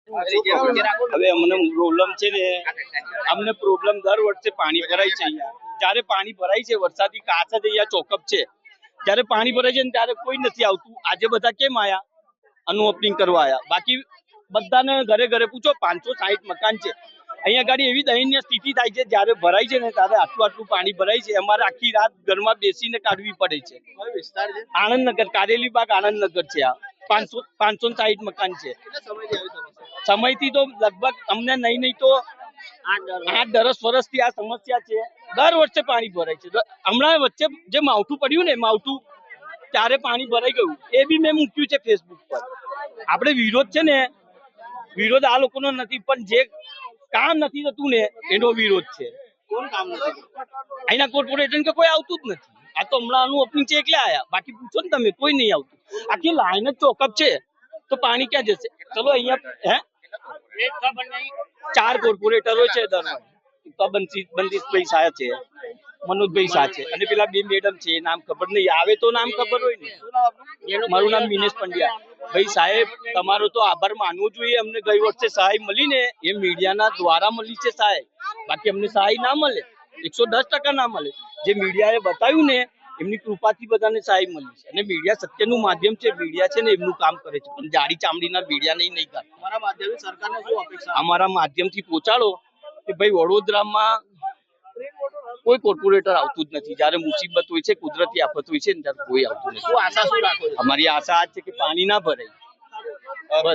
હવે અમને પ્રોબ્લેમ છે ને, અમને પ્રોબ્લેમ દર વર્ષે પાણી ભરાય છે અહીંયા. જ્યારે પાણી ભરાય છે વરસાદી કાચ જ અહીંયા ચોકઅપ છે. જ્યારે પાણી ભરાય છે ને ત્યારે કોઈ નથી આવતું. આજે બધા કેમ આયા? આનું ઓપનિંગ કરવા આયા. બાકી બધાને ઘરે ઘરે પૂછો, 560 મકાન છે અહીંયા ગાડી. એવી દયનીય સ્થિતિ થાય છે જ્યારે ભરાય છે ને ત્યારે આટલું પાણી ભરાય છે. અમારે આખી રાત ઘરમાં બેસીને કાઢવી પડે છે. આનંદનગર, કારેલી બાગ આનંદનગર છે. આ 560 મકાન છે. સમયથી તો લગભગ અમને નહીં તો 8-10 વર્ષથી આ સમસ્યા છે. દર વર્ષે પાણી ભરાય છે. હમણાં વચ્ચે જે માવઠું પડ્યું ને, માવઠું ત્યારે પાણી ભરાઈ ગયું. એ બી મેં મૂક્યું છે ફેસબુક પર. આપણે વિરોધ છે ને, વિરોધ આ લોકોનો નથી, પણ જે કામ નથી થતું ને એનો વિરોધ છે. કોણ કામ નથી? અહીંના કોર્પોરેશન કે કોઈ આવતું જ નથી. આ તો હમણાં આનું ઓપનિંગ છે એટલે આયા. બાકી પૂછો ને તમે, કોઈ નહીં આવતું. આખી લાઈન જ ચોકઅપ છે તો પાણી ક્યાં જશે? ચલો અહીંયા 4 કોર્પોરેટરો છે. બંદીશભાઈ શાહ છે, મનોજભાઈ શાહ છે, અને પેલા 2 મેડમ છે. નામ ખબર નહીં, આવે તો નામ ખબર હોય ને. મારું નામ મિનેશ પંડ્યા. ભાઈ સાહેબ, તમારો તો આભાર માનવો જોઈએ. અમને ગઈ વર્ષે સહાય મળી ને એ મીડિયાના દ્વારા મળી છે સહાય. બાકી અમને સહાય ના મળે, 110% ના મળે. જે મીડિયાએ બતાવ્યું ને એમની કૃપાથી બધાને સહાય મળી છે. અને મીડિયા સત્યનું માધ્યમ છે. મીડિયા છે ને એમનું કામ કરે છે, પણ જાડી ચામડીના મીડિયા નહીં કરે. અમારા માધ્યમથી પહોંચાડો કે ભાઈ વડોદરામાં કોઈ કોર્પોરેટર આવતું જ નથી. જયારે મુસીબત હોય છે, કુદરતી આફત હોય છે ને ત્યારે કોઈ આવતું નથી. અમારી આશા આ છે કે પાણી ના ભરાય.